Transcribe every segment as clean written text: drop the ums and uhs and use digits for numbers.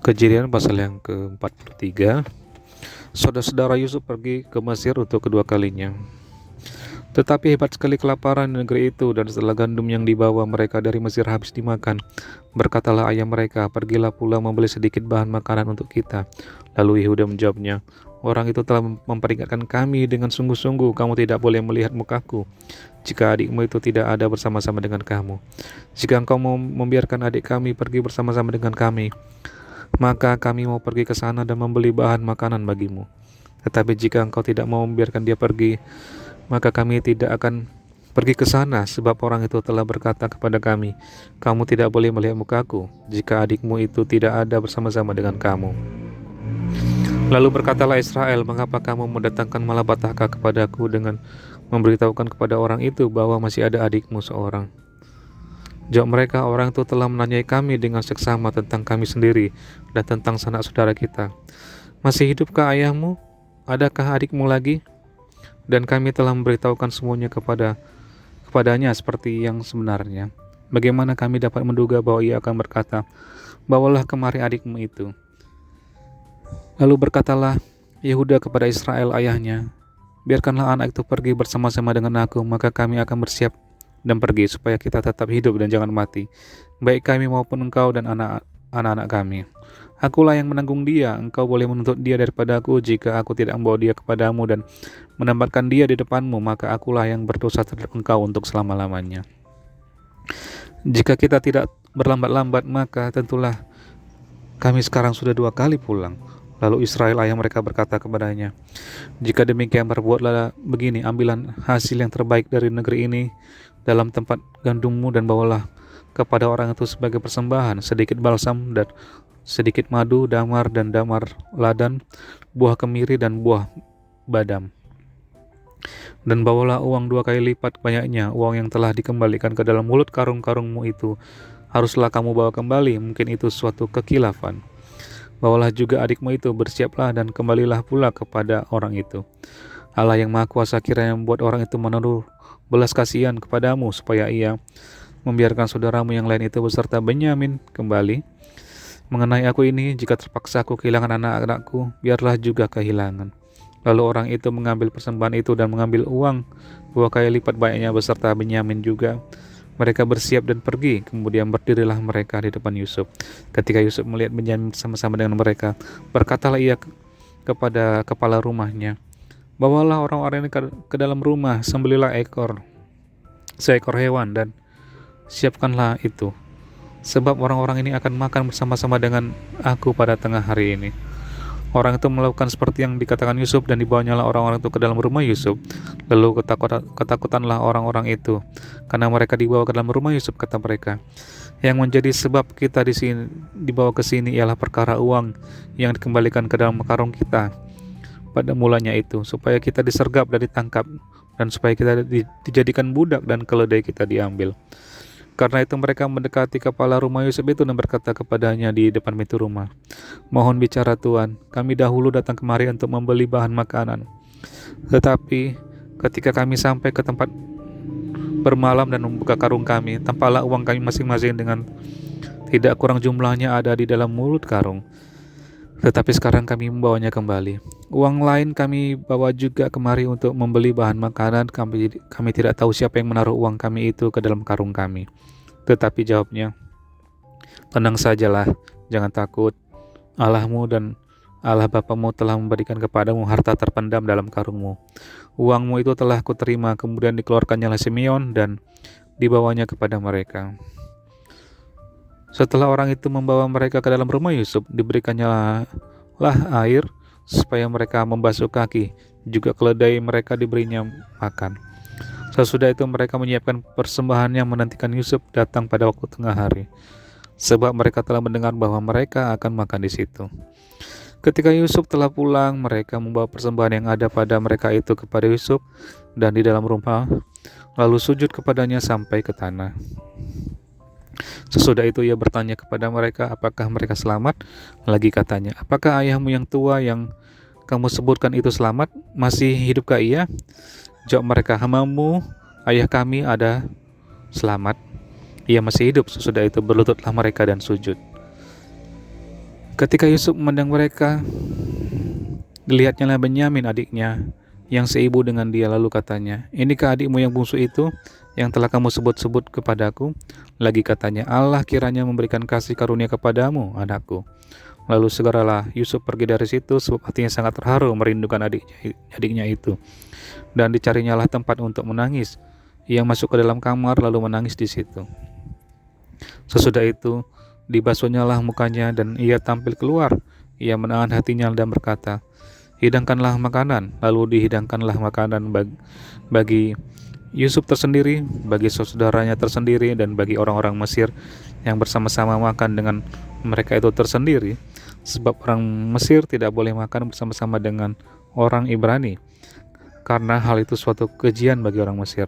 Kejadian pasal yang ke-43. Saudara-saudara Yusuf pergi ke Mesir untuk kedua kalinya. Tetapi hebat sekali kelaparan di negeri itu, dan setelah gandum yang dibawa mereka dari Mesir habis dimakan, berkatalah ayah mereka, "Pergilah pula membeli sedikit bahan makanan untuk kita." Lalu Yehuda menjawabnya, "Orang itu telah memperingatkan kami dengan sungguh-sungguh, kamu tidak boleh melihat mukaku jika adikmu itu tidak ada bersama-sama dengan kamu. Jika engkau mau membiarkan adik kami pergi bersama-sama dengan kami, maka kami mau pergi ke sana dan membeli bahan makanan bagimu. Tetapi jika engkau tidak mau membiarkan dia pergi, maka kami tidak akan pergi ke sana, sebab orang itu telah berkata kepada kami, 'Kamu tidak boleh melihat mukaku jika adikmu itu tidak ada bersama-sama dengan kamu.' Lalu berkatalah Israel, 'Mengapa kamu mendatangkan malapetaka kepadaku dengan memberitahukan kepada orang itu bahwa masih ada adikmu seorang?' Jawab mereka, 'Orang itu telah menanyai kami dengan seksama tentang kami sendiri dan tentang sanak saudara kita. Masih hidupkah ayahmu? Adakah adikmu lagi?' Dan kami telah memberitahukan semuanya kepadanya seperti yang sebenarnya. Bagaimana kami dapat menduga bahwa ia akan berkata, 'Bawalah kemari adikmu itu.' Lalu berkatalah Yehuda kepada Israel ayahnya, 'Biarkanlah anak itu pergi bersama-sama dengan aku, maka kami akan bersiap dan pergi, supaya kita tetap hidup dan jangan mati, baik kami maupun engkau dan anak-anak kami. Akulah yang menanggung dia, engkau boleh menuntut dia daripada aku. Jika aku tidak membawa dia kepadamu dan menempatkan dia di depanmu, maka akulah yang berdosa terhadap engkau untuk selama-lamanya. Jika kita tidak berlambat-lambat, maka tentulah kami sekarang sudah 2 kali pulang.' Lalu Israel ayah mereka berkata kepadanya, 'Jika demikian, perbuatlah begini, ambillah hasil yang terbaik dari negeri ini dalam tempat gandummu dan bawalah kepada orang itu sebagai persembahan sedikit balsam dan sedikit madu, damar ladan, buah kemiri dan buah badam. Dan bawalah uang 2 kali lipat banyaknya uang yang telah dikembalikan ke dalam mulut karung-karungmu itu. Haruslah kamu bawa kembali, mungkin itu suatu kekilafan. Bawalah juga adikmu itu, bersiaplah dan kembalilah pula kepada orang itu. Allah yang Maha Kuasa kiranya membuat orang itu menaruh belas kasihan kepadamu, supaya ia membiarkan saudaramu yang lain itu beserta Benyamin kembali. Mengenai aku ini, jika terpaksa aku kehilangan anak-anakku, biarlah juga kehilangan.' Lalu orang itu mengambil persembahan itu dan mengambil uang 2 kali lipat banyaknya beserta Benyamin juga. Mereka bersiap dan pergi, kemudian berdirilah mereka di depan Yusuf. Ketika Yusuf melihat Benyamin bersama-sama dengan mereka, berkatalah ia kepada kepala rumahnya, 'Bawalah orang-orang ini ke dalam rumah, sembelilah seekor hewan dan siapkanlah itu, sebab orang-orang ini akan makan bersama-sama dengan aku pada tengah hari ini.' Orang itu melakukan seperti yang dikatakan Yusuf, dan dibawanyalah orang-orang itu ke dalam rumah Yusuf. Lalu ketakutanlah orang-orang itu, karena mereka dibawa ke dalam rumah Yusuf. Kata mereka, 'Yang menjadi sebab kita dibawa ke sini ialah perkara uang yang dikembalikan ke dalam karung kita pada mulanya itu, supaya kita disergap dan ditangkap, dan supaya kita dijadikan budak dan keledai kita diambil.' Karena itu mereka mendekati kepala rumah Yusuf itu dan berkata kepadanya di depan pintu rumah, 'Mohon bicara Tuan, kami dahulu datang kemari untuk membeli bahan makanan. Tetapi ketika kami sampai ke tempat bermalam dan membuka karung kami, tampaklah uang kami masing-masing dengan tidak kurang jumlahnya ada di dalam mulut karung. Tetapi sekarang kami membawanya kembali. Uang lain kami bawa juga kemari untuk membeli bahan makanan. Kami tidak tahu siapa yang menaruh uang kami itu ke dalam karung kami.' Tetapi jawabnya, 'Tenang sajalah, jangan takut. Allahmu dan Allah bapamu telah memberikan kepadamu harta terpendam dalam karungmu. Uangmu itu telah kuterima.' Kemudian dikeluarkannya Simeon dan dibawanya kepada mereka. Setelah orang itu membawa mereka ke dalam rumah Yusuf, diberikannya lah air supaya mereka membasuh kaki, juga keledai mereka diberinya makan. Sesudah itu mereka menyiapkan persembahan yang menantikan Yusuf datang pada waktu tengah hari, sebab mereka telah mendengar bahwa mereka akan makan di situ. Ketika Yusuf telah pulang, mereka membawa persembahan yang ada pada mereka itu kepada Yusuf dan di dalam rumah, lalu sujud kepadanya sampai ke tanah. Sesudah itu ia bertanya kepada mereka, apakah mereka selamat? Lagi katanya, 'Apakah ayahmu yang tua yang kamu sebutkan itu selamat? Masih hidupkah ia?' Jawab mereka, 'Hamba-Mu, ayah kami ada selamat. Ia masih hidup.' Sesudah itu berlututlah mereka dan sujud. Ketika Yusuf memandang mereka, dilihatnya Benyamin adiknya yang seibu dengan dia, lalu katanya, "Inikah adikmu yang bungsu itu yang telah kamu sebut-sebut kepadaku?" Lagi katanya, "Allah kiranya memberikan kasih karunia kepadamu, anakku." Lalu segeralah Yusuf pergi dari situ, sebab hatinya sangat terharu merindukan adiknya itu. Dan dicarinyalah tempat untuk menangis. Ia masuk ke dalam kamar lalu menangis di situ. Sesudah itu dibasuhnyalah mukanya dan ia tampil keluar. Ia menahan hatinya dan berkata, "Hidangkanlah makanan." Lalu dihidangkanlah makanan bagi Yusuf tersendiri, bagi saudaranya tersendiri, dan bagi orang-orang Mesir yang bersama-sama makan dengan mereka itu tersendiri, sebab orang Mesir tidak boleh makan bersama-sama dengan orang Ibrani, karena hal itu suatu kejian bagi orang Mesir.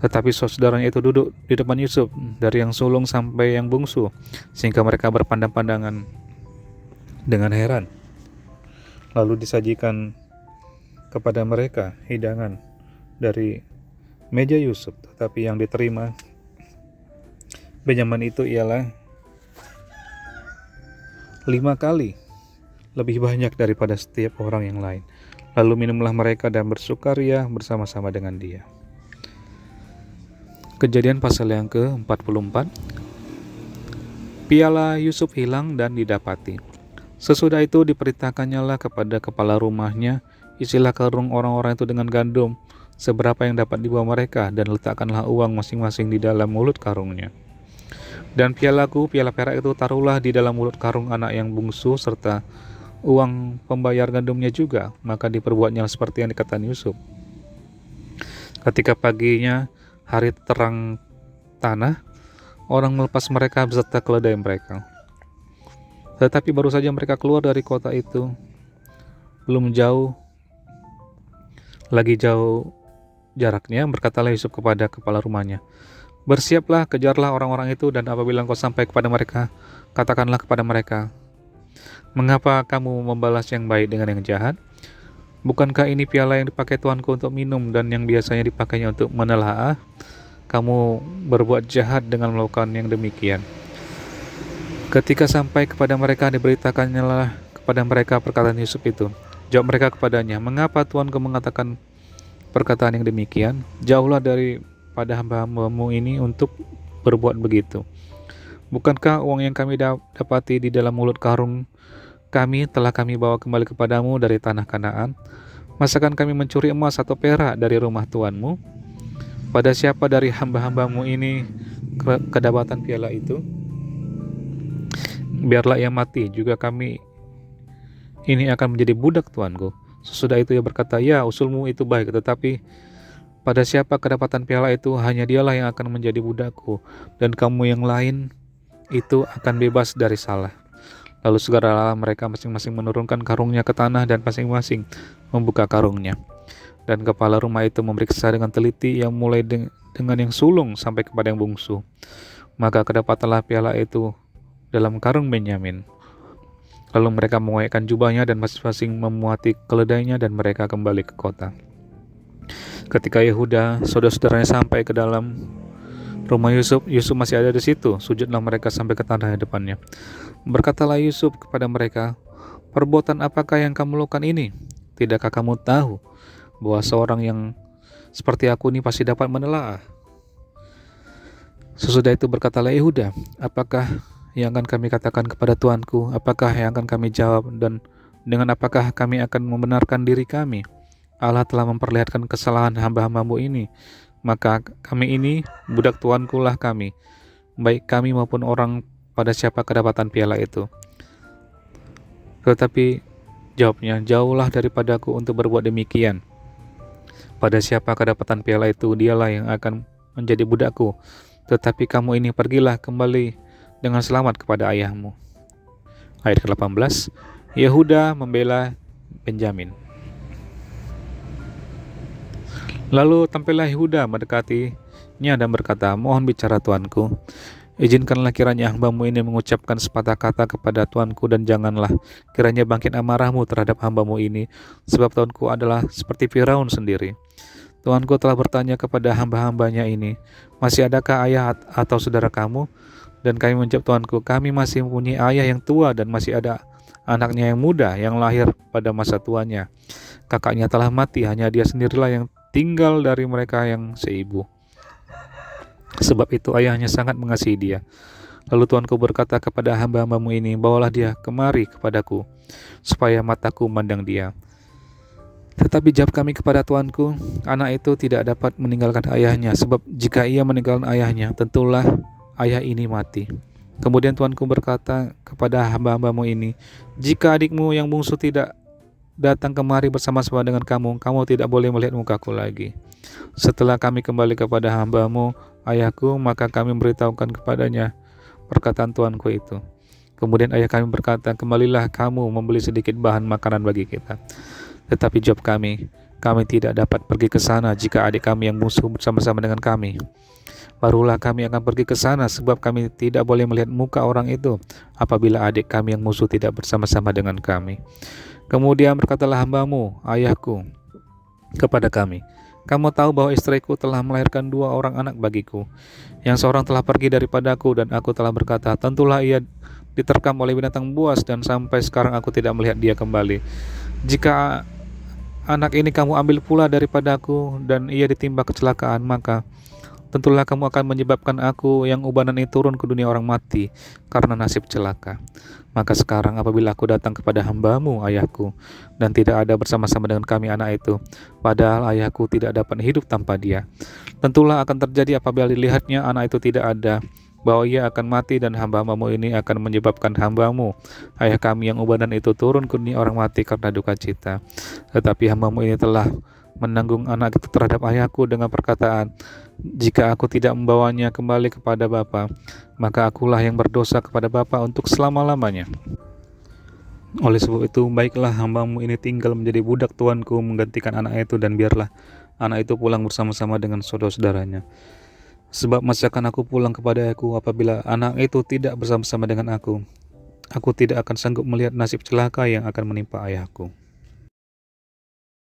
Tetapi saudaranya itu duduk di depan Yusuf, dari yang sulung sampai yang bungsu, sehingga mereka berpandang-pandangan dengan heran. Lalu disajikan kepada mereka hidangan dari meja Yusuf, tetapi yang diterima Benyamin itu ialah 5 kali lebih banyak daripada setiap orang yang lain. Lalu minumlah mereka dan bersukaria bersama-sama dengan dia. Kejadian pasal yang ke-44. Piala Yusuf hilang dan didapati. Sesudah itu diperintahkannyalah kepada kepala rumahnya, isilah karung orang-orang itu dengan gandum, seberapa yang dapat dibawa mereka, dan letakkanlah uang masing-masing di dalam mulut karungnya. Dan piala perak itu taruhlah di dalam mulut karung anak yang bungsu, serta uang pembayar gandumnya juga. Maka diperbuatnya seperti yang dikatakan Yusuf. Ketika paginya hari terang tanah, orang melepas mereka beserta keledai mereka. Tetapi baru saja mereka keluar dari kota itu, belum jauh jaraknya, berkatalah Yusuf kepada kepala rumahnya, "Bersiaplah, kejarlah orang-orang itu, dan apabila engkau sampai kepada mereka, katakanlah kepada mereka, mengapa kamu membalas yang baik dengan yang jahat? Bukankah ini piala yang dipakai tuanku untuk minum dan yang biasanya dipakainya untuk menelaah? Kamu berbuat jahat dengan melakukan yang demikian." Ketika sampai kepada mereka, diberitakannya kepada mereka perkataan Yusuf itu. Jawab mereka kepadanya, "Mengapa tuanku mengatakan perkataan yang demikian? Jauhlah daripada hamba-hambamu ini untuk berbuat begitu. Bukankah uang yang kami dapati di dalam mulut karung kami telah kami bawa kembali kepadamu dari tanah Kanaan? Masakan kami mencuri emas atau perak dari rumah tuanmu? Pada siapa dari hamba-hambamu ini kedapatan piala itu? Biarlah ia mati, juga kami ini akan menjadi budak tuanku." Sesudah itu ia berkata, "Ya, usulmu itu baik, tetapi pada siapa kedapatan piala itu, hanya dialah yang akan menjadi budakku, dan kamu yang lain itu akan bebas dari salah." Lalu segeralah mereka masing-masing menurunkan karungnya ke tanah dan masing-masing membuka karungnya. Dan kepala rumah itu memeriksa dengan teliti, yang mulai dengan yang sulung sampai kepada yang bungsu. Maka kedapatlah piala itu dalam karung Benyamin. Lalu mereka mengoyakkan jubahnya dan masing-masing memuati keledainya, dan mereka kembali ke kota. Ketika Yehuda, saudara-saudaranya sampai ke dalam rumah Yusuf masih ada di situ. Sujudlah mereka sampai ke tanah di depannya. Berkatalah Yusuf kepada mereka, "Perbuatan apakah yang kamu lakukan ini? Tidakkah kamu tahu bahwa seorang yang seperti aku ini pasti dapat menelaah?" Sesudah itu berkatalah Yehuda, "Apakah yang akan kami katakan kepada tuanku? Apakah yang akan kami jawab, dan dengan apakah kami akan membenarkan diri kami? Allah telah memperlihatkan kesalahan hamba-hambamu ini, maka kami ini budak tuanku lah kami, baik kami maupun orang pada siapa kedapatan piala itu." Tetapi jawabnya, "Jauhlah daripadaku untuk berbuat demikian. Pada siapa kedapatan piala itu, dialah yang akan menjadi budakku. Tetapi kamu ini pergilah kembali dengan selamat kepada ayahmu." Ayat ke-18, Yehuda membela Benyamin. Lalu tampillah Yehuda mendekatinya dan berkata, "Mohon bicara tuanku. Izinkanlah kiranya hambamu ini mengucapkan sepatah kata kepada tuanku, dan janganlah kiranya bangkit amarahmu terhadap hambamu ini, sebab tuanku adalah seperti Firaun sendiri. Tuanku telah bertanya kepada hamba-hambanya ini, 'Masih adakah ayah atau saudara kamu?' Dan kami menjawab, 'Tuanku, kami masih mempunyai ayah yang tua dan masih ada anaknya yang muda yang lahir pada masa tuanya. Kakaknya telah mati, hanya dia sendirilah yang tinggal dari mereka yang seibu. Sebab itu ayahnya sangat mengasihi dia. Lalu Tuanku berkata kepada hamba-hambamu ini, bawalah dia kemari kepadaku, supaya mataku memandang dia. Tetapi jawab kami kepada Tuanku, anak itu tidak dapat meninggalkan ayahnya, sebab jika ia meninggalkan ayahnya, tentulah ayah ini mati. Kemudian Tuanku berkata kepada hamba-hambamu ini, jika adikmu yang bungsu tidak datang kemari bersama-sama dengan kamu, kamu tidak boleh melihat mukaku lagi. Setelah kami kembali kepada hambamu, ayahku, maka kami memberitahukan kepadanya perkataan Tuanku itu. Kemudian ayah kami berkata, kembalilah kamu membeli sedikit bahan makanan bagi kita. Tetapi jawab kami tidak dapat pergi ke sana jika adik kami yang bungsu bersama-sama dengan kami. Barulah kami akan pergi ke sana, sebab kami tidak boleh melihat muka orang itu apabila adik kami yang musuh tidak bersama-sama dengan kami. Kemudian berkatalah hambamu, ayahku, kepada kami, kamu tahu bahwa istriku telah melahirkan 2 orang anak bagiku. Yang seorang telah pergi daripadaku, dan aku telah berkata, tentulah ia diterkam oleh binatang buas, dan sampai sekarang aku tidak melihat dia kembali. Jika anak ini kamu ambil pula daripadaku, dan ia ditimpa kecelakaan, maka tentulah kamu akan menyebabkan aku yang ubanan ini turun ke dunia orang mati karena nasib celaka. Maka sekarang apabila aku datang kepada hambamu, ayahku, dan tidak ada bersama-sama dengan kami anak itu, padahal ayahku tidak dapat hidup tanpa dia, tentulah akan terjadi apabila dilihatnya anak itu tidak ada, bahwa ia akan mati, dan hamba-hambamu ini akan menyebabkan hambamu, ayah kami yang ubanan itu turun ke dunia orang mati karena duka cita. Tetapi hambamu ini telah menanggung anak itu terhadap ayahku dengan perkataan, jika aku tidak membawanya kembali kepada Bapa, maka akulah yang berdosa kepada Bapa untuk selama-lamanya. Oleh sebab itu, baiklah hambamu ini tinggal menjadi budak tuanku menggantikan anak itu, dan biarlah anak itu pulang bersama-sama dengan saudara-saudaranya. Sebab masih akan aku pulang kepada ayahku apabila anak itu tidak bersama-sama dengan aku tidak akan sanggup melihat nasib celaka yang akan menimpa ayahku.